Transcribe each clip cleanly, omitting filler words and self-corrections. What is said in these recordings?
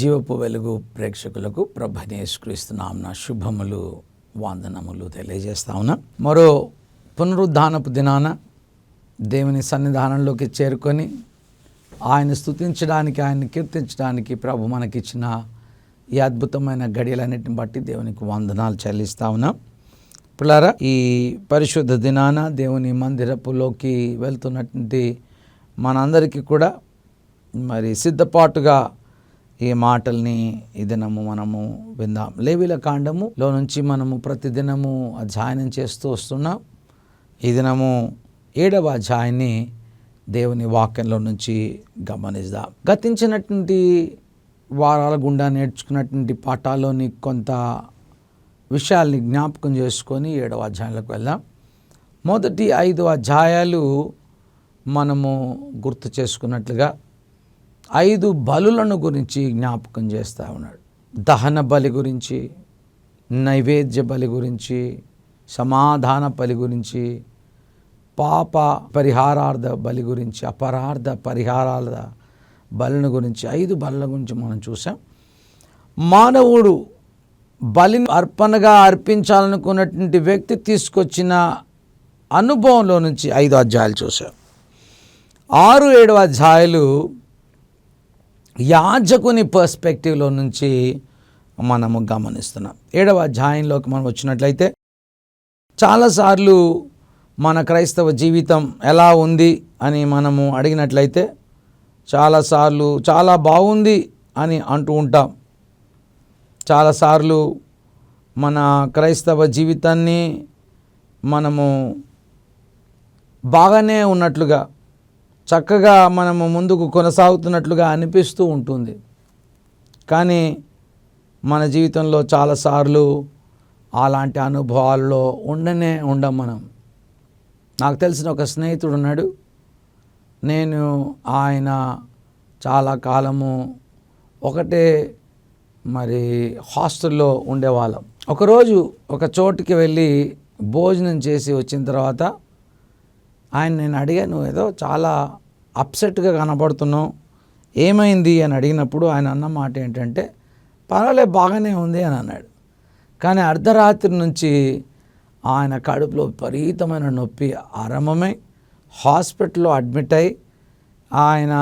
జీవపు వెలుగు ప్రేక్షకులకు ప్రభువైన యేసుక్రీస్తు నామమున శుభములు వందనములు తెలియజేస్తా ఉన్నా. మరో పునరుద్ధానపు దినాన దేవుని సన్నిధానంలోకి చేరుకొని ఆయన స్తుతించడానికి, ఆయన్ని కీర్తించడానికి ప్రభు మనకిచ్చిన ఈ అద్భుతమైన గడియలన్నిటిని బట్టి దేవునికి వందనాలు చెల్లిస్తా ఉన్నాం. పిల్లారా, ఈ పరిశుద్ధ దినాన దేవుని మందిరపులోకి వెళ్తున్నటువంటి మనందరికీ కూడా మరి సిద్ధపాటుగా ఈ మాటల్ని ఈ దినము మనము విందాం. లేవీయుల కాండములో నుంచి మనము ప్రతిదినము అధ్యయనం చేస్తూ వస్తున్నాం. ఈ దినము 7వ అధ్యాయాన్ని దేవుని వాక్యంలో నుంచి గమనిద్దాం. గతించినటువంటి వారాల గుండా నేర్చుకున్నటువంటి పాఠాల్లోని కొంత విషయాల్ని జ్ఞాపకం చేసుకొని 7వ అధ్యాయంలోకి వెళ్దాం. మొదటి 5 అధ్యాయాలు మనము గుర్తు చేసుకున్నట్లుగా 5 బలులను గురించి జ్ఞాపకం చేస్తూ ఉన్నాడు. దహన బలి గురించి, నైవేద్య బలి గురించి, సమాధాన బలి గురించి, పాప పరిహారార్థ బలి గురించి, అపరార్థ పరిహారార్థ బలిని గురించి 5 బలుల గురించి మనం చూసాం. మానవుడు బలిని అర్పణగా అర్పించాలనుకున్నటువంటి వ్యక్తి తీసుకొచ్చిన అనుభవంలో నుంచి 5 అధ్యాయాలు చూసాం. 6, 7 అధ్యాయాలు యాజకుని పర్స్పెక్టివ్లో నుంచి మనము గమనిస్తున్నాం. 7వ అధ్యాయంలోకి మనం వచ్చినట్లయితే చాలాసార్లు మన క్రైస్తవ జీవితం ఎలా ఉంది అని మనము అడిగినట్లయితే చాలాసార్లు చాలా బాగుంది అని అంటూ ఉంటాం. చాలాసార్లు మన క్రైస్తవ జీవితాన్ని మనము బాగానే ఉన్నట్లుగా, చక్కగా మనము ముందుకు కొనసాగుతున్నట్లుగా అనిపిస్తూ ఉంటుంది. కానీ మన జీవితంలో చాలాసార్లు అలాంటి అనుభవాల్లో ఉండం మనం. నాకు తెలిసిన ఒక స్నేహితుడు ఉన్నాడు. నేను ఆయన చాలా కాలము ఒకటే మరి హాస్టల్లో ఉండేవాళ్ళం. ఒకరోజు ఒక చోటుకి వెళ్ళి భోజనం చేసి వచ్చిన తర్వాత నేను అడిగాను, ఏదో చాలా అప్సెట్గా కనబడుతున్నావు, ఏమైంది అని అడిగినప్పుడు ఆయన అన్న మాట ఏంటంటే, పర్వాలేదు బాగానే ఉంది అని అన్నాడు. కానీ అర్ధరాత్రి నుంచి ఆయన కడుపులో విపరీతమైన నొప్పి ఆరంభమై హాస్పిటల్లో అడ్మిట్ అయి ఆయన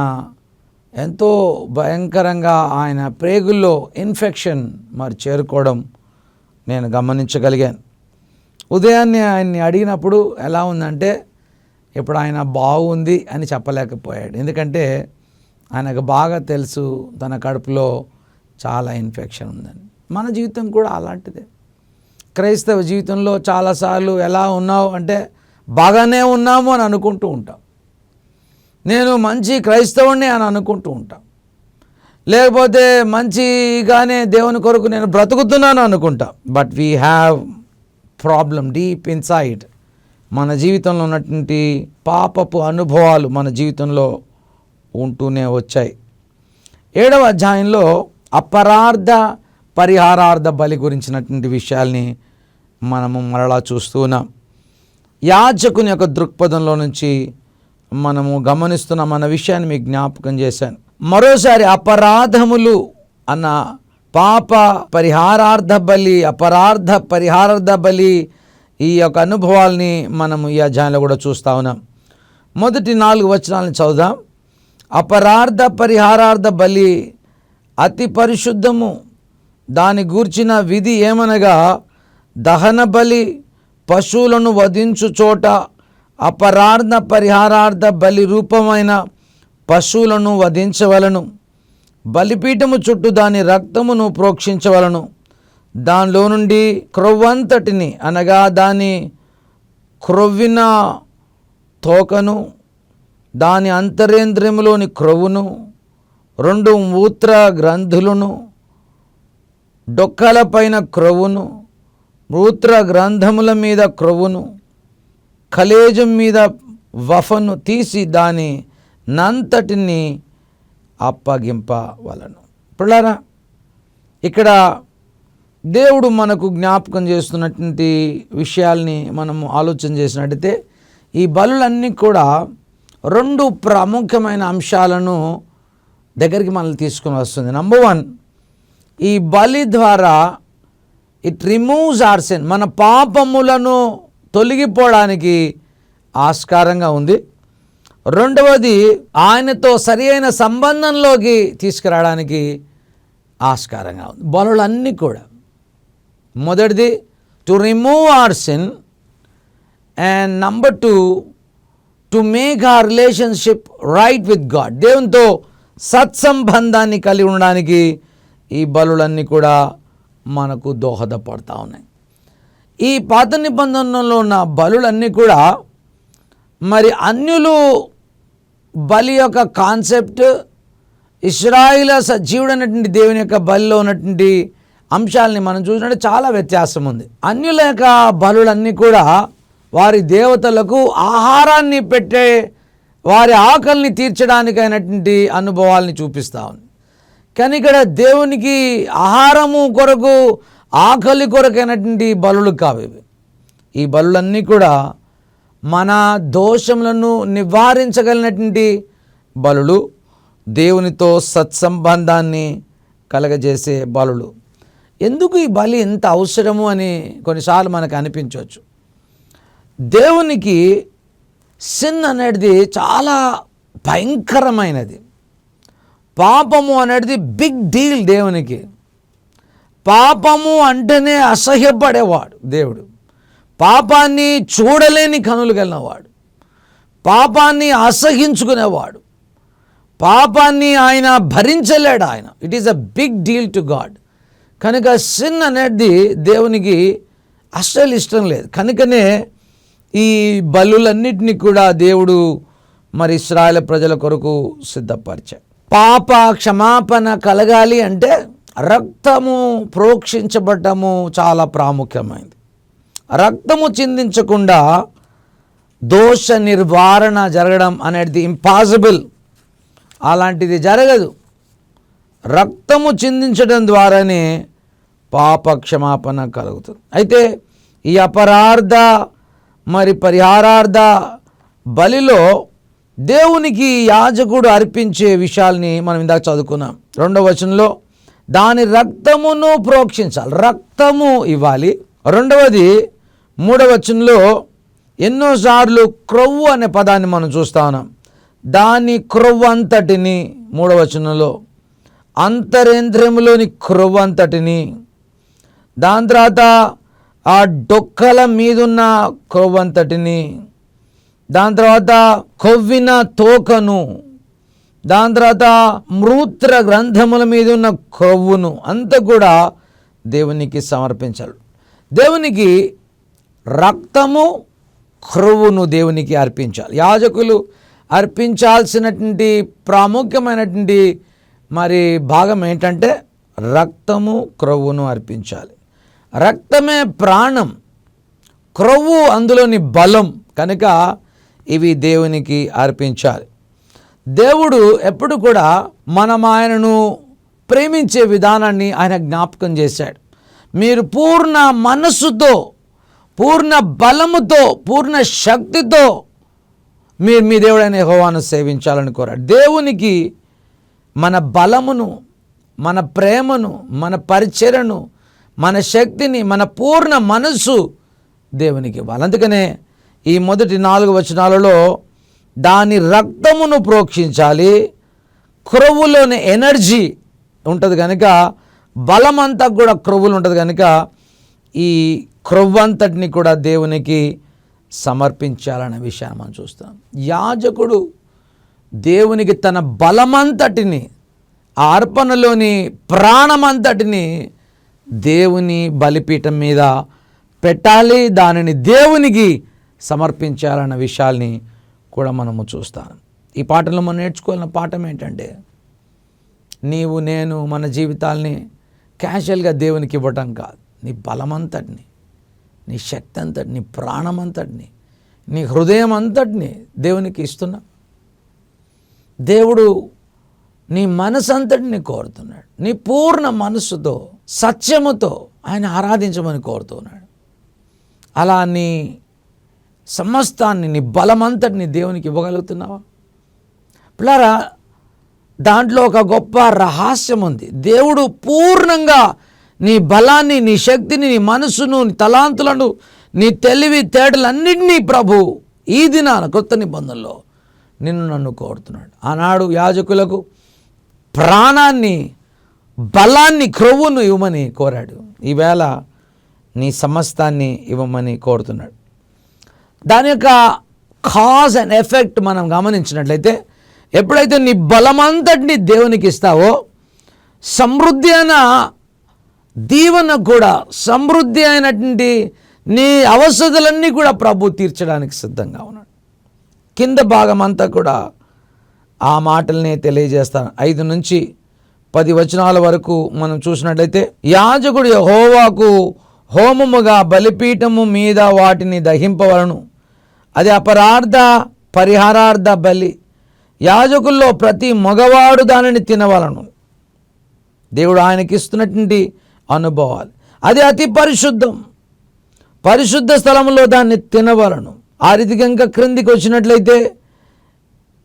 ఎంతో భయంకరంగా ఆయన ప్రేగుల్లో ఇన్ఫెక్షన్ మరి చేరుకోవడం నేను గమనించగలిగాను. ఉదయాన్నే ఆయన్ని అడిగినప్పుడు ఎలా ఉందంటే, ఇప్పుడు ఆయన బాగుంది అని చెప్పలేకపోయాడు. ఎందుకంటే ఆయనకు బాగా తెలుసు తన కడుపులో చాలా ఇన్ఫెక్షన్ ఉందని. మన జీవితం కూడా అలాంటిదే. క్రైస్తవ జీవితంలో చాలాసార్లు ఎలా ఉన్నావు అంటే బాగానే ఉన్నాము అని అనుకుంటూ ఉంటాం. నేను మంచి క్రైస్తవుణ్ణి అని అనుకుంటూ ఉంటాం. లేకపోతే మంచిగానే దేవుని కొరకు నేను బ్రతుకుతున్నాను అనుకుంటా. But we have problem deep inside. మన జీవితంలో ఉన్నటువంటి పాపపు అనుభవాలు మన జీవితంలో ఉంటూనే వచ్చాయి. 7వ అధ్యాయంలో అపరార్థ పరిహారార్థ బలి గురించినటువంటి విషయాల్ని మనము మరలా చూస్తూ ఉన్నాం. యాజకుని యొక్క దృక్పథంలో నుంచి మనము గమనిస్తున్న మన విషయాన్ని మీకు జ్ఞాపకం చేశాను. మరోసారి అపరాధములు అన్న పాప పరిహారార్థ బలి, అపరార్థ పరిహారార్థ బలి, ఈ యొక్క అనుభవాల్ని మనము ఈ అధ్యాయంలో కూడా చూస్తూ ఉన్నాం. మొదటి 4 వచనాలను చదువుదాం. అపరార్థ పరిహారార్థ బలి అతి పరిశుద్ధము. దాని గూర్చిన విధి ఏమనగా, దహన బలి పశువులను వధించు చోట అపరార్థ పరిహారార్థ బలి రూపమైన పశువులను వధించవలను. బలిపీఠము చుట్టూ దాని రక్తమును ప్రోక్షించవలను. దానిలో నుండి క్రొవ్వంతటిని, అనగా దాని క్రొవ్విన తోకను, దాని అంతరేంద్రియములోని క్రొవ్వును, 2 మూత్ర గ్రంథులను, డొక్కల పైన క్రొవ్వును, మూత్ర గ్రంథముల మీద క్రొవ్వును, కలేజం మీద వఫను తీసి దాని నంతటిని అప్పగింపవలను. పిల్లారా, ఇక్కడ దేవుడు మనకు జ్ఞాపకం చేస్తున్నటువంటి విషయాల్ని మనము ఆలోచన చేసినట్టయితే ఈ బలులన్నీ కూడా 2 ప్రాముఖ్యమైన అంశాలను దగ్గరికి మనల్ని తీసుకుని వస్తుంది. నంబర్ 1, ఈ బలి ద్వారా ఇట్ రిమూవ్స్ అవర్ సిన్, మన పాపములను తొలగిపోవడానికి ఆస్కారంగా ఉంది. రెండవది, ఆయనతో సరి అయిన సంబంధంలోకి తీసుకురావడానికి ఆస్కారంగా ఉంది. బలులన్నీ కూడా మొదటిది to remove hour sin, and number 2 to make our relationship right with God, దేవునితో సత్సంబంధాన్ని కలిగి ఉండడానికి ఈ బలులన్నీ కూడా మనకు దోహదపడతా ఉన్నాయి. ఈ పాత నిబంధనలో ఉన్న బలులన్నీ కూడా మరి అన్యులు బలి యొక్క కాన్సెప్ట్, ఇశ్రాయేలు సజీవుడు అనేటువంటి దేవుని యొక్క బలిలో ఉన్నటువంటి అంశాలని మనం చూసినట్టు చాలా వ్యత్యాసం ఉంది. అన్యుల యొక్క బలులన్నీ కూడా వారి దేవతలకు ఆహారాన్ని పెట్టే, వారి ఆకలిని తీర్చడానికైనటువంటి అనుభవాల్ని చూపిస్తూ ఉంది. కానీ ఇక్కడ దేవునికి ఆహారము కొరకు, ఆకలి కొరకైనటువంటి బలులు కావు ఇవి. ఈ బలులన్నీ కూడా మన దోషములను నివారించగలిగినటువంటి బలులు, దేవునితో సత్సంబంధాన్ని కలగజేసే బలులు. ఎందుకు ఈ బలి ఎంత అవసరము అని కొన్నిసార్లు మనకు అనిపించవచ్చు. దేవునికి సిన్ అనేది చాలా భయంకరమైనది. పాపము అనేది బిగ్ డీల్ దేవునికి. పాపము అంటేనే అసహ్యపడేవాడు దేవుడు. పాపాన్ని చూడలేని కనులు కలిగినవాడు, పాపాన్ని అసహించుకునేవాడు, పాపాన్ని ఆయన భరించలేడు ఆయన. It is a big deal to God. కనుక సిన్ అనేది దేవునికి అస్సలు ఇష్టం లేదు. కనుకనే ఈ బలులన్నిటినీ కూడా దేవుడు మరి ఇశ్రాయేలు ప్రజల కొరకు సిద్ధపరిచాడు. పాప క్షమాపణ కలగాలి అంటే రక్తము ప్రోక్షించబడటము చాలా ప్రాముఖ్యమైనది. రక్తము చిందించకుండా దోష నిర్వారణ జరగడం అనేది ఇంపాసిబుల్. అలాంటిది జరగదు. రక్తము చిందించడం ద్వారానే పాప క్షమాపణ కలుగుతుంది. అయితే ఈ అపరార్థ మరి పరిహారార్థ బలిలో దేవునికి యాజకుడు అర్పించే విషయాల్ని మనం ఇందాక చదువుకున్నాం. 2వ వచనంలో దాని రక్తమును ప్రోక్షించాలి, రక్తము ఇవ్వాలి. రెండవది 3వ వచనంలో ఎన్నోసార్లు క్రొవ్వు అనే పదాన్ని మనం చూస్తా ఉన్నాం. దాని క్రొవ్వు అంతటిని 3వ వచనంలో, అంతరేంద్రియములోని క్రొవ్వు అంతటిని, దాని తర్వాత ఆ డొక్కల మీదున్న క్రొవ్వంతటిని, దాని తర్వాత కొవ్విన తోకను, దాని తర్వాత మూత్ర గ్రంథముల మీద ఉన్న క్రొవ్వును అంతా కూడా దేవునికి సమర్పించాలి. దేవునికి రక్తము క్రొవ్వును దేవునికి అర్పించాలి. యాజకులు అర్పించాల్సినటువంటి ప్రాముఖ్యమైనటువంటి మరి భాగం ఏంటంటే రక్తము క్రొవ్వును అర్పించాలి. రక్తమే ప్రాణం, క్రొవ్వు అందులోని బలం. కనుక ఇవి దేవునికి అర్పించాలి. దేవుడు ఎప్పుడు కూడా మనం ఆయనను ప్రేమించే విధానాన్ని ఆయన జ్ఞాపకం చేశాడు. మీరు పూర్ణ మనస్సుతో, పూర్ణ బలముతో, పూర్ణ శక్తితో మీరు మీ దేవుడైన యెహోవాను సేవించాలని కోరాడు. దేవునికి మన బలమును, మన ప్రేమను, మన పరిచర్యను, మన శక్తిని, మన పూర్ణ మనస్సు దేవునికి ఇవ్వాలి. అందుకనే ఈ మొదటి 4 వచనాలలో దాని రక్తమును ప్రోక్షించాలి. క్రొవ్వులోని ఎనర్జీ ఉంటుంది కనుక, బలమంతా కూడా క్రొవ్వులు ఉంటుంది కనుక ఈ క్రొవ్వంతటిని కూడా దేవునికి సమర్పించాలనే విషయాన్ని మనం చూస్తాం. యాజకుడు దేవునికి తన బలమంతటిని, ఆ అర్పణలోని ప్రాణమంతటిని దేవుని బలిపీఠం మీద పెట్టాలి, దానిని దేవునికి సమర్పించాలన్న విషయాల్ని కూడా మనము చూస్తాం. ఈ పాఠంలో మనం నేర్చుకోవాలన్న పాఠం ఏంటంటే, నీవు నేను మన జీవితాల్ని క్యాషువల్గా దేవునికి ఇవ్వటం కాదు. నీ బలమంతటిని, నీ శక్తి అంతటిని, నీ ప్రాణమంతటిని, నీ హృదయం అంతటిని దేవునికి ఇస్తున్నా. దేవుడు నీ మనసు అంతటిని కోరుతున్నాడు. నీ పూర్ణ మనస్సుతో, సత్యముతో ఆయన ఆరాధించమని కోరుతున్నాడు. అలా నీ సమస్తాన్ని, నీ బలమంతటిని దేవునికి ఇవ్వగలుగుతున్నావా? పిల్లారా, దాంట్లో ఒక గొప్ప రహస్యం ఉంది. దేవుడు పూర్ణంగా నీ బలాన్ని, నీ శక్తిని, నీ మనసును, నీ తలాంతులను, నీ తెలివి తేటలన్నింటినీ ప్రభు ఈ దినాన కొత్త నిబంధనలో నన్ను కోరుతున్నాడు. ఆనాడు యాజకులకు ప్రాణాన్ని, బలాన్ని, క్రొవ్వును ఇవ్వమని కోరాడు. ఈవేళ నీ సమస్తాన్ని ఇవ్వమని కోరుతున్నాడు. దాని యొక్క కాజ్ అండ్ ఎఫెక్ట్ మనం గమనించినట్లయితే, ఎప్పుడైతే నీ బలమంతటిని దేవునికి ఇస్తావో, సమృద్ధి అయిన దీవెన కూడా, సమృద్ధి అయినటువంటి నీ అవసరాలన్నీ కూడా ప్రభు తీర్చడానికి సిద్ధంగా ఉన్నాడు. కింద భాగం అంతా కూడా ఆ మాటలనే తెలియజేస్తాను. 5 నుంచి 10 వచనాల వరకు మనం చూసినట్లయితే, యాజకుడు యెహోవాకు హోమముగా బలిపీఠము మీద వాటిని దహింపవలను. అది అపరార్థ పరిహారార్థ బలి. యాజకుల్లో ప్రతి మగవాడు దానిని తినవలను. దేవుడు ఆయనకి ఇస్తున్నటువంటి అనుభవాలు. అది అతి పరిశుద్ధం. పరిశుద్ధ స్థలంలో దాన్ని తినవలను. ఆ రీతిగా ఇంకా క్రిందికి వచ్చినట్లయితే,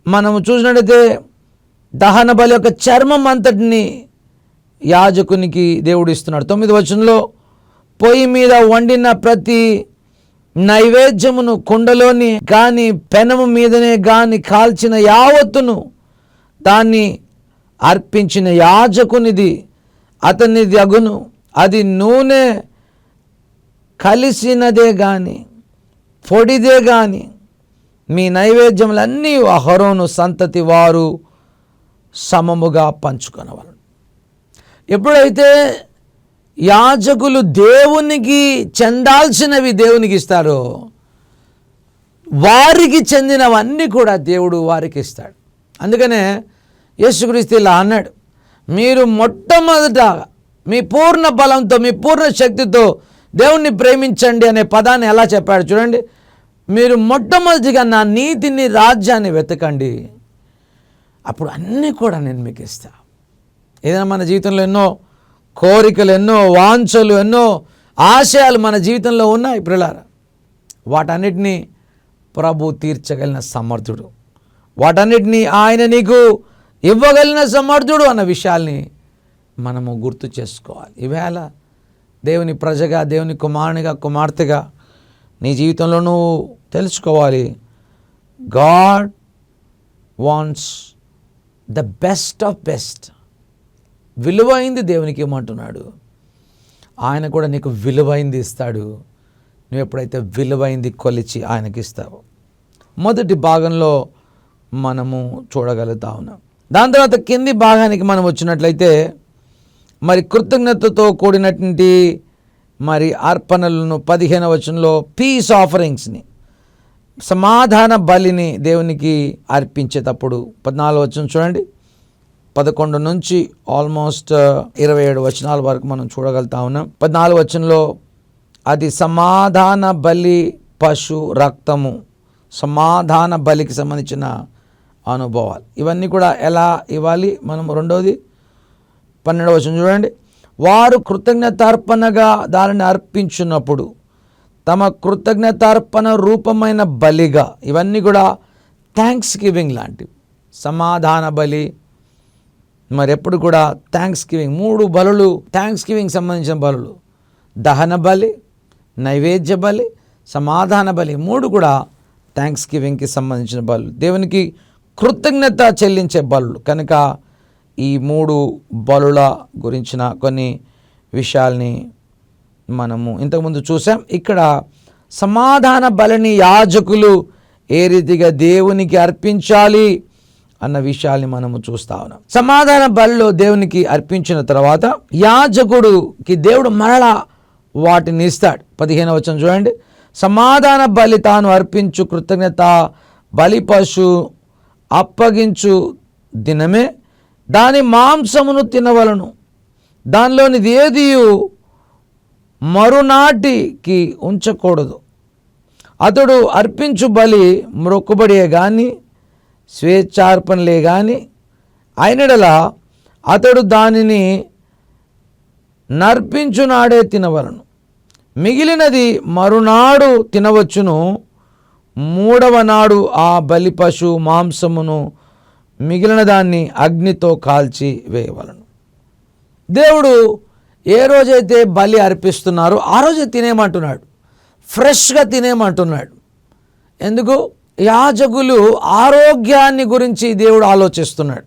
మనము చూసినట్లయితే దహన బలి యొక్క చర్మం అంతటిని యాజకునికి దేవుడు ఇస్తున్నాడు. 9వ వచనంలో, పొయ్యి మీద వండిన ప్రతి నైవేద్యమును కుండలోని కానీ పెనము మీదనే కానీ కాల్చిన యావత్తును దాన్ని అర్పించిన యాజకునిది, అతనిది అగును. అది నూనె కలిసినదే కానీ పొడిదే కానీ మీ నైవేద్యములన్నీ అహరోను సంతతి వారు సమముగా పంచుకొనవలెను. ఎప్పుడైతే యాజకులు దేవునికి చెందాల్సినవి దేవునికి ఇస్తారో, వారికి చెందినవన్నీ కూడా దేవుడు వారికి ఇస్తాడు. అందుకనే యేసుక్రీస్తు ఇలా అన్నాడు, మీరు మొట్టమొదట మీ పూర్ణ బలంతో, మీ పూర్ణ శక్తితో దేవుణ్ణి ప్రేమించండి అనే పదాన్ని ఎలా చెప్పాడు చూడండి. మీరు మొట్టమొదటిగా నా నీతిని, రాజ్యాన్ని వెతకండి, అప్పుడు అన్నీ కూడా నేను మీకు ఇస్తా. ఏదైనా మన జీవితంలో ఎన్నో కోరికలు, ఎన్నో వాంఛలు, ఎన్నో ఆశయాలు మన జీవితంలో ఉన్నాయి ప్రియులారా. వాటన్నిటినీ ప్రభు తీర్చగలిగిన సమర్థుడు, వాటన్నిటినీ ఆయన నీకు ఇవ్వగలిగిన సమర్థుడు అన్న విషయాల్ని మనము గుర్తు చేసుకోవాలి. ఈవేళ దేవుని ప్రజగా, దేవుని కుమారునిగా, కుమార్తెగా నీ జీవితంలో నువ్వు తెలుసుకోవాలి, God wants the best of best. విలువైంది దేవునికి ఇవ్వమంటున్నాడు. ఆయన కూడా నీకు విలువైంది ఇస్తాడు, నువ్వు ఎప్పుడైతే విలువైంది కొలిచి ఆయనకి ఇస్తావో. మొదటి భాగంలో మనము చూడగలుగుతా ఉన్నాం. దాని తర్వాత కింది భాగానికి మనం వచ్చినట్లయితే, మరి కృతజ్ఞతతో కూడినటువంటి మరి అర్పణలను 15వ వచనంలో పీస్ ఆఫరింగ్స్ని, సమాధాన బలిని దేవునికి అర్పించేటప్పుడు 14వ వచనం చూడండి. 11 నుంచి ఆల్మోస్ట్ 27 వచనాల వరకు మనం చూడగలుగుతా ఉన్నాం. 14వ వచనంలో అది సమాధాన బలి, పశు రక్తము, సమాధాన బలికి సంబంధించిన అనుభవాలు. ఇవన్నీ కూడా ఎలా ఇవ్వాలి మనం. రెండవది 12వ వచనం చూడండి. వారు కృతజ్ఞతార్పణగా దానిని అర్పించున్నప్పుడు తమ కృతజ్ఞతార్పణ రూపమైన బలిగా, ఇవన్నీ కూడా థ్యాంక్స్ గివింగ్ లాంటివి. సమాధాన బలి, మరి ఎప్పుడు కూడా థ్యాంక్స్ గివింగ్. 3 బలులు థ్యాంక్స్ గివింగ్ సంబంధించిన బలులు: దహన బలి, నైవేద్య బలి, సమాధాన బలి. 3 కూడా థ్యాంక్స్ గివింగ్కి సంబంధించిన బలులు, దేవునికి కృతజ్ఞత చెల్లించే బలులు. కనుక ఈ 3 బలుల గురించిన కొన్ని విషయాల్ని మనము ఇంతకుముందు చూసాం. ఇక్కడ సమాధాన బలిని యాజకులు ఏ రీతిగా దేవునికి అర్పించాలి అన్న విషయాల్ని మనము చూస్తా ఉన్నాం. సమాధాన బలిలో దేవునికి అర్పించిన తర్వాత యాజకుడికి దేవుడు మరలా వాటిని ఇస్తాడు. 15వ వచనం చూడండి. సమాధాన బలి తాను అర్పించు కృతజ్ఞత బలి పశు అప్పగించు దినమే దాని మాంసమును తినవలను. దానిలోనిది ఏదియు మరునాటికి ఉంచకూడదు. అతడు అర్పించు బలి మ్రొక్కుబడియే కానీ స్వేచ్ఛార్పణలే కానీ అయినడలా అతడు దానిని నర్పించునాడే తినవలను. మిగిలినది మరునాడు తినవచ్చును. 3వ నాడు ఆ బలి పశు మాంసమును మిగిలిన దాన్ని అగ్నితో కాల్చి వేయవలను. దేవుడు ఏ రోజైతే బలి అర్పిస్తున్నారో ఆ రోజే తినేమంటున్నాడు, ఫ్రెష్గా తినేమంటున్నాడు. ఎందుకు? యాజకులు ఆరోగ్యాన్ని గురించి దేవుడు ఆలోచిస్తున్నాడు.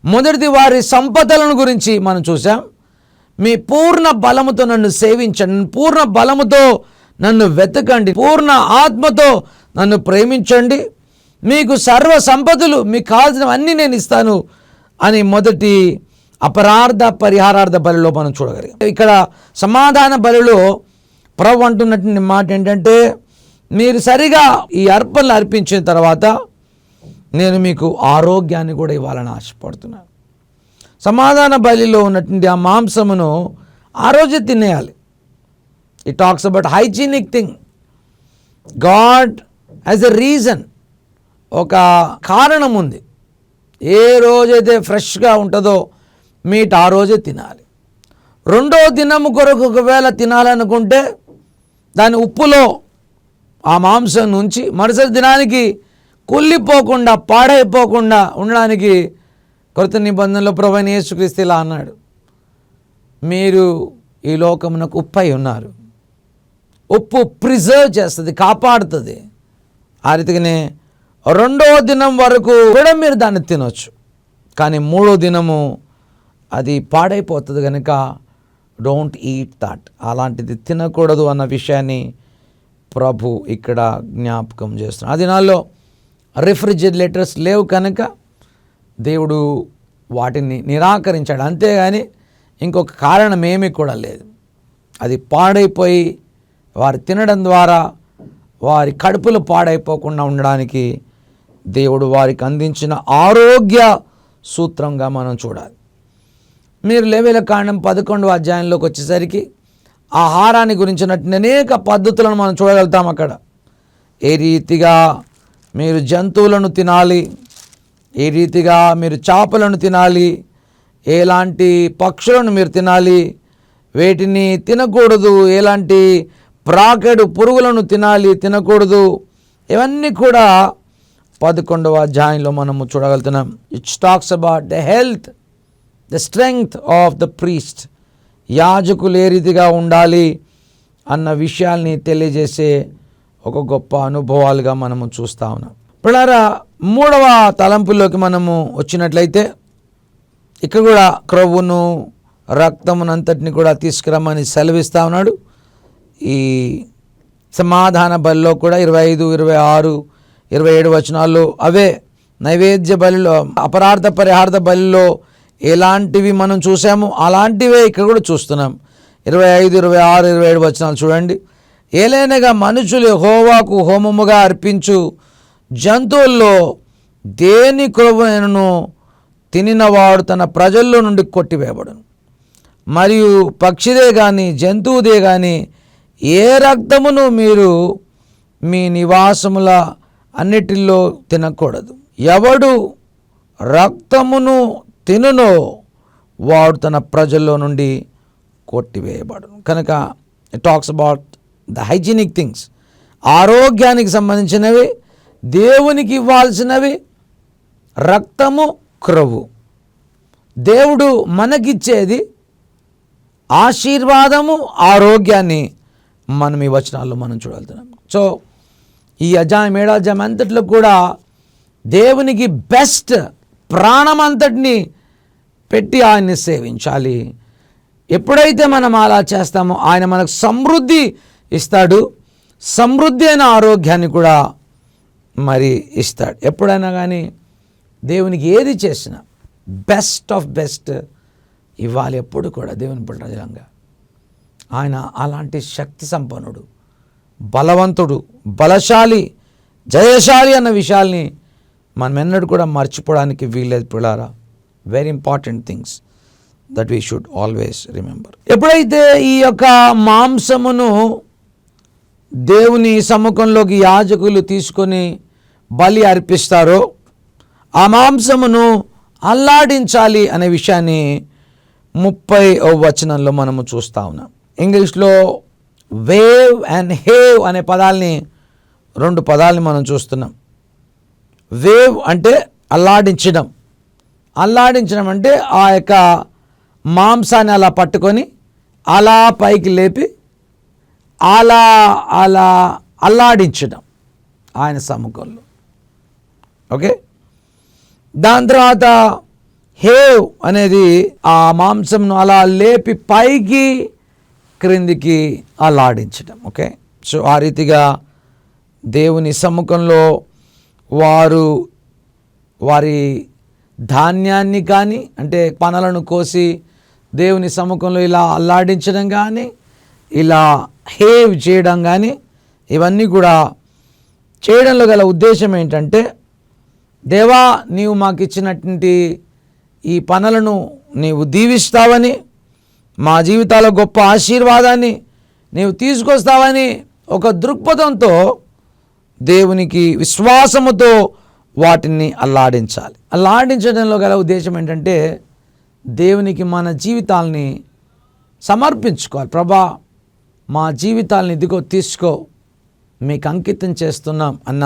మొదటిది వారి సంపదలను గురించి మనం చూసాం. మీ పూర్ణ బలముతో నన్ను సేవించండి, పూర్ణ బలముతో నన్ను వెతకండి, పూర్ణ ఆత్మతో నన్ను ప్రేమించండి, మీకు సర్వ సంపదలు, మీకు కావాల్సినవన్నీ నేను ఇస్తాను అని మొదటి అపరార్థ పరిహారార్థ బలిలో మనం చూడగలిగాం. ఇక్కడ సమాధాన బలిలో ప్రభు అంటున్నటువంటి మాట ఏంటంటే, మీరు సరిగా ఈ అర్పణలు అర్పించిన తర్వాత నేను మీకు ఆరోగ్యాన్ని కూడా ఇవ్వాలని ఆశపడుతున్నాను. సమాధాన బలిలో ఉన్నటువంటి ఆ మాంసమును ఆ రోజే తినేయాలి. It talks about hygienic thing. God has a reason, ఒక కారణం ఉంది. ఏ రోజైతే ఫ్రెష్గా ఉంటుందో మీట్ ఆ రోజే తినాలి. రెండో దినము కొరకు ఒకవేళ తినాలనుకుంటే దాని ఉప్పులో ఆ మాంసం నుంచి మరుసటి దినానికి కుళ్ళిపోకుండా పాడైపోకుండా ఉండడానికి కొత్త నిబంధనలో ప్రభువైన యేసుక్రీస్తు ఇలా అన్నాడు, మీరు ఈ లోకమునకు ఉప్పు అయి ఉన్నారు. ఉప్పు ప్రిజర్వ్ చేస్తుంది, కాపాడుతుంది. ఆ రీతిగానే రెండో దినం వరకు కూడా మీరు దాన్ని తినొచ్చు, కానీ మూడో దినము అది పాడైపోతుంది కనుక డోంట్ ఈట్ దట్, అలాంటిది తినకూడదు అన్న విషయాన్ని ప్రభు ఇక్కడ జ్ఞాపకం చేస్తున్నాడు. ఆ దినాల్లో రిఫ్రిజిరేటర్స్ లేవు కనుక దేవుడు వాటిని నిరాకరించాడు, అంతేగాని ఇంకొక కారణం ఏమీ కూడా లేదు. అది పాడైపోయి వారు తినడం ద్వారా వారి కడుపులు పాడైపోకుండా ఉండడానికి దేవుడు వారికి అందించిన ఆరోగ్య సూత్రంగా మనం చూడాలి. మీరు లేవీయుల కాండం 11వ అధ్యాయంలోకి వచ్చేసరికి ఆహారాన్ని గురించినటువంటి అనేక పద్ధతులను మనం చూడగలుగుతాం. అక్కడ ఏ రీతిగా మీరు జంతువులను తినాలి, ఏ రీతిగా మీరు చేపలను తినాలి, ఎలాంటి పక్షులను మీరు తినాలి, వేటిని తినకూడదు, ఎలాంటి ప్రాకెడు పురుగులను తినాలి, తినకూడదు, ఇవన్నీ కూడా 11వ అధ్యాయంలో మనము చూడగలుగుతున్నాం. It talks about the health, the strength of the priest. యాజకులు ఏ రీతిగా ఉండాలి అన్న విషయాల్ని తెలియజేసే ఒక గొప్ప అనుభవాలుగా మనము చూస్తూ ఉన్నాం. పిల్లరా, మూడవ తలంపుల్లోకి మనము వచ్చినట్లయితే ఇక్కడ కూడా క్రొవ్వును రక్తమునంతటిని కూడా తీసుకురమ్మని సెలవిస్తూ ఉన్నాడు. ఈ సమాధాన బలిలో కూడా 25, 26, 27 వచనాల్లో అవే. నైవేద్య బలిలో, అపరార్థ పరిహార్థ బలిలో ఎలాంటివి మనం చూసాము అలాంటివే ఇక్కడ కూడా చూస్తున్నాం. 25, 26, 27 వచనాలు చూడండి. ఏలైనగా మనుషులు యెహోవాకు హోమముగా అర్పించు జంతువుల్లో దేని క్రొవ్వును తినినవాడు తన ప్రజల్లో నుండి కొట్టివేయబడును. మరియు పక్షిదే కానీ జంతువుదే కానీ ఏ రక్తమును మీరు మీ నివాసముల అన్నిటిలో తినకూడదు. ఎవడు రక్తమును తినునో వాడు తన ప్రజల్లో నుండి కొట్టివేయబడును. కనుక it talks about the hygienic things. ఆరోగ్యానికి సంబంధించినవి, దేవునికి ఇవ్వాల్సినవి రక్తము, క్రొవ్వు. దేవుడు మనకిచ్చేది ఆశీర్వాదము, ఆరోగ్యాన్ని మనం ఈ వచనాల్లో మనం చూడగలుగుతున్నాం. సో ఈ అధ్యాయం 7వ అధ్యాయం అంతట్లో కూడా దేవునికి బెస్ట్ ప్రాణమంతటిని పెట్టి ఆయన్ని సేవించాలి. ఎప్పుడైతే మనం అలా చేస్తామో ఆయన మనకు సమృద్ధి ఇస్తాడు, సమృద్ధి అయిన ఆరోగ్యాన్ని కూడా మరి ఇస్తాడు. ఎప్పుడైనా కానీ దేవునికి ఏది చేసినా బెస్ట్ ఆఫ్ బెస్ట్ ఇవ్వాలి ఎప్పుడు కూడా దేవుని ప్రజలంగా. ఆయన అలాంటి శక్తి సంపన్నుడు, బలవంతుడు, బలశాలి, జయశాలి అన్న విషయాల్ని మనం ఎన్నడూ కూడా మర్చిపోవడానికి వీల్లేదు పిల్లారా. Very important things that we should always remember. ఎప్పుడైతే ఈ యొక్క మాంసమును దేవుని సముఖంలోకి యాజకులు తీసుకొని బలి అర్పిస్తారో ఆ మాంసమును అల్లాడించాలి అనే విషయాన్ని 30వ వచనంలో మనము చూస్తూ ఉన్నాం. ఇంగ్లీష్లో వేవ్ అండ్ హేవ్ అనే పదాలని, 2 పదాలని మనం చూస్తున్నాం. వేవ్ అంటే అల్లాడించడం అంటే ఆ యొక్క మాంసాన్ని అలా పట్టుకొని అలా పైకి లేపి అలా అలా అల్లాడించడం ఆయన సముఖంలో. ఓకే, దాని తర్వాత హేవ్ అనేది ఆ మాంసంను అలా లేపి పైకి క్రిందికి అల్లాడించడం. ఓకే, సో ఆ రీతిగా దేవుని సముఖంలో వారి ధాన్యాన్ని కానీ అంటే పనలను కోసి దేవుని సముఖంలో ఇలా అల్లాడించడం కానీ ఇలా హేవ్ చేయడం కానీ ఇవన్నీ కూడా చేయడంలో గల ఉద్దేశం ఏంటంటే, దేవా నీవు మాకు ఇచ్చినటువంటి ఈ పనులను నీవు దీవిస్తావని, మా జీవితాల్లో గొప్ప ఆశీర్వాదాన్ని నీవు తీసుకొస్తావని ఒక దృక్పథంతో దేవునికి విశ్వాసముతో వాటిని అల్లాడించాలి. అల్లాడించడంలో గల ఉద్దేశం ఏంటంటే, దేవునికి మన జీవితాల్ని సమర్పించుకోవాలి. ప్రభా మా జీవితాలని ఇదిగో తీసుకో, మీకు అంకితం చేస్తున్నాం అన్న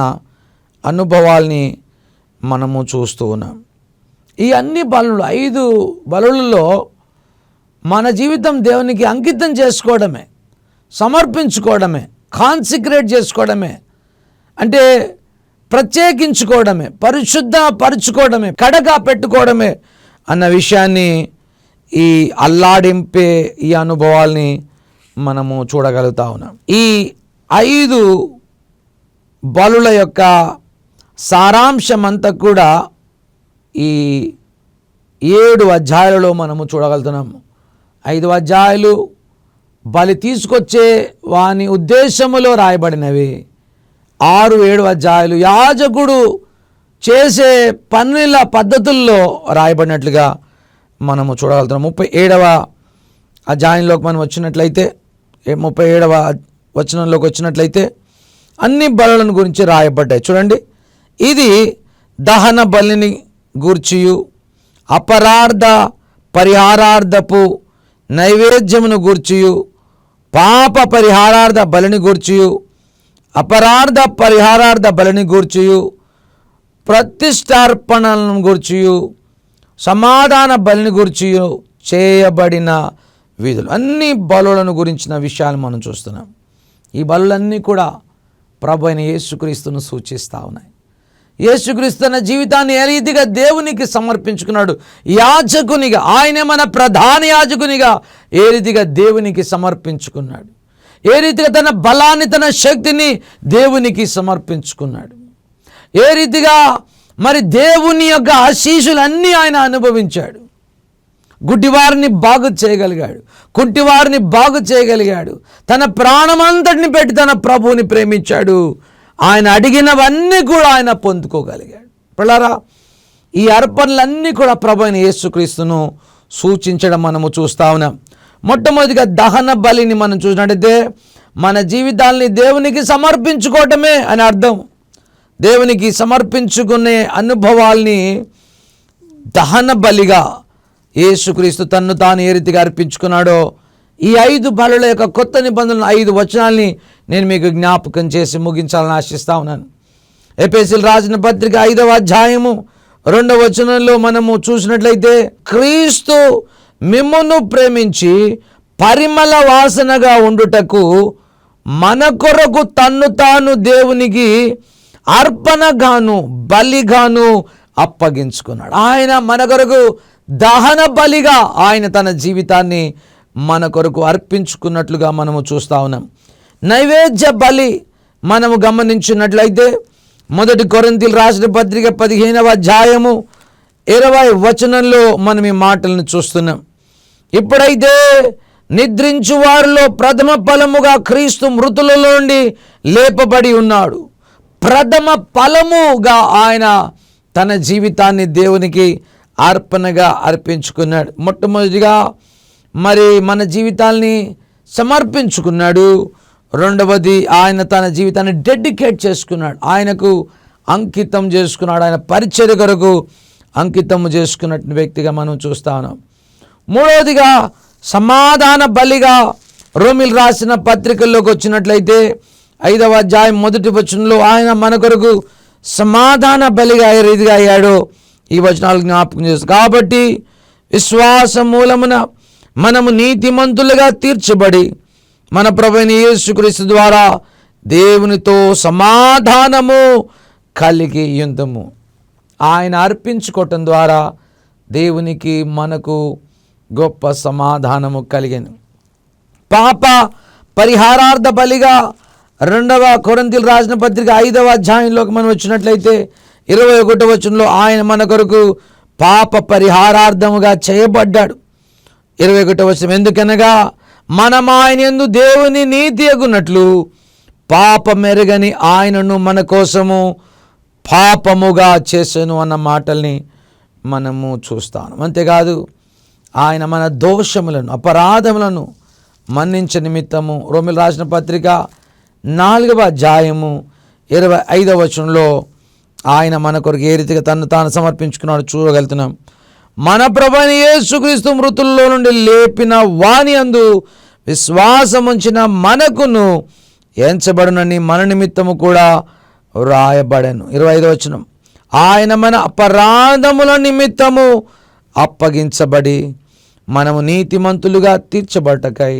అనుభవాల్ని మనము చూస్తూ ఉన్నాం. ఈ అన్ని బలులు 5 బలులలో మన జీవితం దేవునికి అంకితం చేసుకోవడమే, సమర్పించుకోవడమే, కాన్సిక్రేట్ చేసుకోవడమే, అంటే ప్రత్యేకించుకోవడమే, పరిశుద్ధపరచుకోవడమే, కడగా పెట్టుకోవడమే అన్న విషయాన్ని ఈ అల్లాడింపే ఈ అనుభవాల్ని మనము చూడగలుగుతా ఉన్నాం. ఈ 5 బలుల యొక్క సారాంశం అంతా కూడా ఈ 7 అధ్యాయాలలో మనము చూడగలుగుతున్నాము. 5 అధ్యాయాలు బలి తీసుకొచ్చే వాని ఉద్దేశములో రాయబడినవి. 6-7 అధ్యాయాలు యాజకుడు చేసే పనుల పద్ధతుల్లో రాయబడినట్లుగా మనము చూడగలుగుతున్నాం. 37వ అధ్యాయంలోకి మనం వచ్చినట్లయితే, 37వ వచనంలోకి వచ్చినట్లయితే అన్ని బలులను గురించి రాయబడ్డాయి. చూడండి, ఇది దహన బలిని గూర్చియు అపరార్థ పరిహారార్థపు నైవేద్యమును గూర్చియు పాప పరిహారార్థ బలిని గూర్చియు అపరార్థ పరిహారార్థ బలిని గూర్చియు ప్రతిష్టార్పణలను గూర్చియు సమాధాన బలిని గూర్చియు చేయబడిన విధులు. అన్ని బలులను గురించిన విషయాలు మనం చూస్తున్నాం. ఈ బలులన్నీ కూడా ప్రభు అయిన యేసుక్రీస్తును సూచిస్తూ ఉన్నాయి. యేసుక్రీస్తు తన జీవితాన్ని ఏ రీతిగా దేవునికి సమర్పించుకున్నాడు, యాజకునిగా, ఆయనే మన ప్రధాన యాజకునిగా ఏ రీతిగా దేవునికి సమర్పించుకున్నాడు, ఏ రీతిగా తన బలాన్ని, తన శక్తిని దేవునికి సమర్పించుకున్నాడు, ఏ రీతిగా మరి దేవుని యొక్క ఆశీస్సులన్నీ ఆయన అనుభవించాడు. గుడ్డివారిని బాగు చేయగలిగాడు, కుంటివారిని బాగు చేయగలిగాడు, తన ప్రాణమంతటిని పెట్టి తన ప్రభువుని ప్రేమించాడు. ఆయన అడిగినవన్నీ కూడా ఆయన పొందుకోగలిగాడు. పిల్లరా, ఈ అర్పణలన్నీ కూడా ప్రభు అయిన యేసుక్రీస్తును సూచించడం మనము చూస్తా ఉన్నాం. మొట్టమొదటిగా దహన బలిని మనం చూసినట్టయితే మన జీవితాల్ని దేవునికి సమర్పించుకోవటమే అని అర్థం. దేవునికి సమర్పించుకునే అనుభవాల్ని దహన బలిగా యేసుక్రీస్తు తన్ను తాను ఏ రీతిగా అర్పించుకున్నాడో ఈ 5 బలుల యొక్క కొత్త నిబంధనలు 5 వచనాల్ని నేను మీకు జ్ఞాపకం చేసి ముగించాలని ఆశిస్తా ఉన్నాను. ఎఫెసీయులకు రాసిన పత్రిక 5వ అధ్యాయము 2వ వచనంలో మనము చూసినట్లయితే, క్రీస్తు మిమ్మును ప్రేమించి పరిమళ వాసనగా ఉండుటకు మన కొరకు తన్ను తాను దేవునికి అర్పణగాను బలిగాను అప్పగించుకున్నాడు. ఆయన మన కొరకు దహన బలిగా ఆయన తన జీవితాన్ని మన కొరకు అర్పించుకున్నట్లుగా మనము చూస్తూ ఉన్నాం. నైవేద్య బలి మనము గమనించినట్లయితే 1 కొరింథీయులకు రాసిన పత్రిక 15వ అధ్యాయము 20వ వచనంలో మనం ఈ మాటలను చూస్తున్నాం. ఇప్పుడైతే నిద్రించు వారిలో ప్రథమ ఫలముగా క్రీస్తు మృతులలో నుండి లేపబడి ఉన్నాడు. ప్రథమ ఫలముగా ఆయన తన జీవితాన్ని దేవునికి అర్పణగా అర్పించుకున్నాడు. మొట్టమొదటిగా మరి మన జీవితాల్ని సమర్పించుకున్నాడు. రెండవది, ఆయన తన జీవితాన్ని డెడికేట్ చేసుకున్నాడు, ఆయనకు అంకితం చేసుకున్నాడు, ఆయన పరిచర్య కొరకు అంకితం చేసుకున్నటువంటి వ్యక్తిగా మనం చూస్తా ఉన్నాం. మూడవదిగా సమాధాన బలిగా రోమిలు రాసిన పత్రికల్లోకి వచ్చినట్లయితే 5వ అధ్యాయం 1వ వచనంలో ఆయన మన కొరకు సమాధాన బలిగా ఏ రీతిగా అయ్యాడో ఈ వచనాలు జ్ఞాపకం చేస్తారు. కాబట్టి విశ్వాసం మూలమున మనము నీతిమంతులుగా తీర్చబడి మన ప్రభువైన యేసుక్రీస్తు ద్వారా దేవునితో సమాధానము కలిగి యుందుము. ఆయన అర్పించుకోవటం ద్వారా దేవునికి మనకు గొప్ప సమాధానము కలిగను. పాప పరిహారార్థ బలిగా 2వ కొరింథీయులకు రాసిన పత్రిక 5వ అధ్యాయంలోకి మనం వచ్చినట్లయితే 21వ వచనంలో ఆయన మన కొరకు పాప పరిహారార్థముగా చేయబడ్డాడు. 21వ వచనం, ఎందుకనగా మనం ఆయన యందు దేవుని నీతి అగునట్లు పాపమెరగని ఆయనను మన కోసము పాపముగా చేసెను అన్న మాటల్ని మనము చూస్తాము. అంతేకాదు ఆయన మన దోషములను అపరాధములను మన్నించే నిమిత్తము రోమీయులకు రాసిన పత్రిక 4వ అధ్యాయము 25వ వచనంలో ఆయన మన కొరకు ఏ రీతిగా తను తాను సమర్పించుకున్నాడు చూడగలుగుతున్నాం. మన ప్రభువైన యేసుక్రీస్తు మృతుల్లో నుండి లేపిన వాని యందు విశ్వాసం ఉంచిన మనకును ఎంచబడునని మన నిమిత్తము కూడా వ్రాయబడెను. 25వ వచనం, ఆయన మన అపరాధముల నిమిత్తము అప్పగించబడి మనము నీతిమంతులుగా తీర్చబడటకై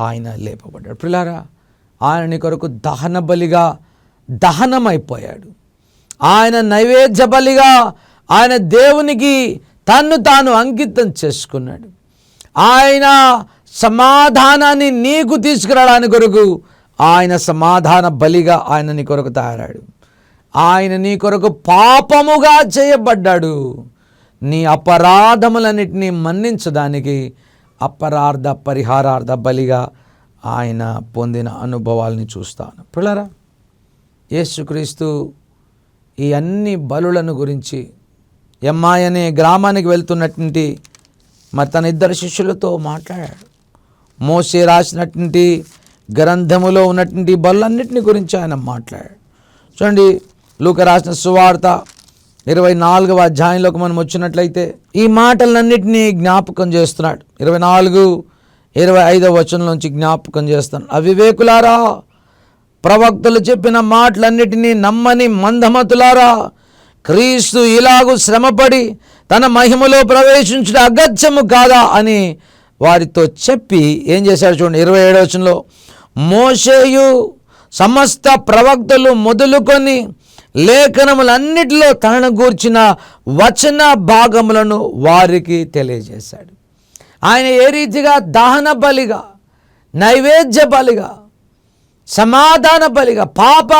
ఆయన లేపబడ్డాడు. ప్రియులారా, ఆయన నీ కొరకు దహన బలిగా దహనమైపోయాడు. ఆయన నైవేద్య బలిగా ఆయన దేవునికి తన్ను తాను అంకితం చేసుకున్నాడు. ఆయన సమాధానాన్ని నీకు తీసుకురావడానికి కొరకు ఆయన సమాధాన బలిగా ఆయన నీ కొరకు తయారాడు. ఆయన నీ కొరకు పాపముగా చేయబడ్డాడు. నీ అపరాధములన్నిటినీ మన్నించడానికి అపరార్థ పరిహారార్థ బలిగా ఆయన పొందిన అనుభవాల్ని చూస్తాను. పిల్లరా, యేసుక్రీస్తు ఈ అన్ని బలులను గురించి ఎమ్మాయి అనే గ్రామానికి వెళ్తున్నటువంటి మరి తన 2 శిష్యులతో మాట్లాడాడు. మోషే రాసినటువంటి గ్రంథములో ఉన్నటువంటి బలులన్నింటిని గురించి ఆయన మాట్లాడాడు. చూడండి, లూకా రాసిన సువార్త 24వ అధ్యాయంలోకి మనం వచ్చినట్లయితే ఈ మాటలన్నింటినీ జ్ఞాపకం చేస్తున్నాడు. 24-25వ వచనం నుంచి జ్ఞాపకం చేస్తాను. అవివేకులారా, ప్రవక్తలు చెప్పిన మాటలన్నిటినీ నమ్మని మందమతులారా, క్రీస్తు ఇలాగూ శ్రమపడి తన మహిమలో ప్రవేశించడం అగత్యము కాదా అని వారితో చెప్పి ఏం చేశాడు చూడండి. 27వ వచనంలో, మోషేయు సమస్త ప్రవక్తలు మొదలుకొని లేఖనములన్నిటిలో తనను గూర్చిన వచన భాగములను వారికి తెలియజేశాడు. ఆయన ఏ రీతిగా దహన బలిగా, నైవేద్య బలిగా, సమాధాన బలిగా, పాప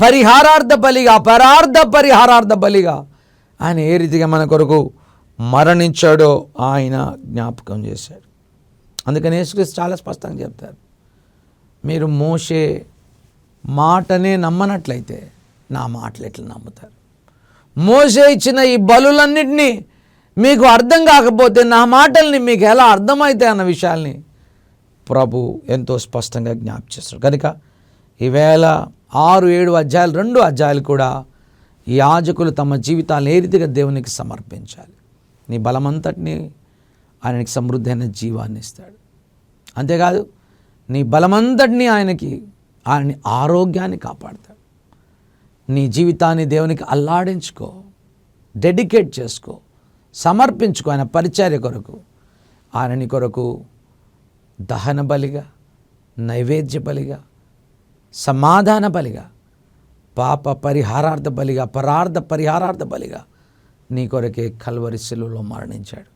పరిహారార్థ బలిగా, అపరార్థ పరిహారార్థ బలిగా ఆయన ఏ రీతిగా మన కొరకు మరణించాడో ఆయన జ్ఞాపకం చేశాడు. అందుకని యేసుక్రీస్తు చాలా స్పష్టంగా చెప్తారు, మీరు మోషే మాటనే నమ్మనట్లయితే నా మాటలు ఎట్లా నమ్ముతారు? మోషే ఇచ్చిన ఈ బలులన్నింటినీ మీకు అర్థం కాకపోతే నా మాటల్ని మీకు ఎలా అర్థమవుతాయి అన్న విషయాల్ని ప్రభు ఎంతో స్పష్టంగా జ్ఞాపకం చేస్తారు. కనుక ఈవేళ 6-7 అధ్యాయాలు 2 అధ్యాయాలు కూడా యాజకులు తమ జీవితాలను ఏ రీతిగా దేవునికి సమర్పించాలి. నీ బలమంతటిని ఆయనకి సమృద్ధైన జీవాన్ని ఇస్తాడు. అంతేకాదు నీ బలమంతటిని ఆయనని ఆరోగ్యాన్ని కాపాడతాడు. నీ జీవితాన్ని దేవునికి అల్లాడించుకో, డెడికేట్ చేసుకో, సమర్పించుకో ఆయన పరిచర్య కొరకు. ఆయన కొరకు దహన బలిగా, నైవేద్య బలిగా, సమాధాన బలిగా, పాప పరిహారార్థ బలిగా, అపరార్థ పరిహారార్థ బలిగా నీ కొరకే కల్వరి శిలువలో మరణించాడు.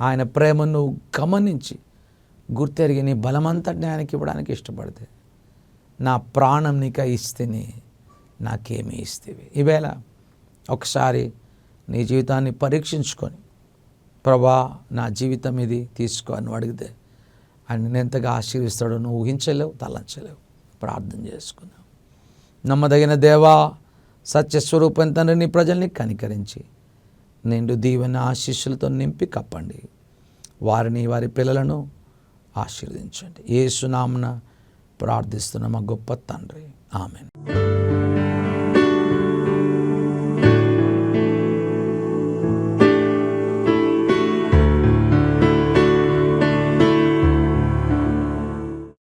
ఆయన ప్రేమను గమనించి గుర్తెరిగి నీ బలమంతటిని ఆయనకి ఇవ్వడానికి ఇష్టపడితే, నా ప్రాణం నీకై ఇస్తేనే నాకేమీ ఇస్తేవి. ఈవేళ ఒకసారి నీ జీవితాన్ని పరీక్షించుకొని, ప్రభా నా జీవితం ఇది తీసుకో అని అడిగితే ఆయన నేను ఎంతగా ఆశీర్విస్తాడో నువ్వు ఊహించలేవు, తలంచలేవు. ప్రార్థన చేసుకున్నావు. నమ్మదగిన దేవా, సత్యస్వరూపం తండ్రి, నీ ప్రజల్ని కనికరించి నిండు దీవెన ఆశీస్సులతో నింపి కప్పండి. వారిని వారి పిల్లలను ఆశీర్వదించండి. యేసు నామమున ప్రార్థిస్తున్న మా గొప్ప తండ్రి, ఆమేన్.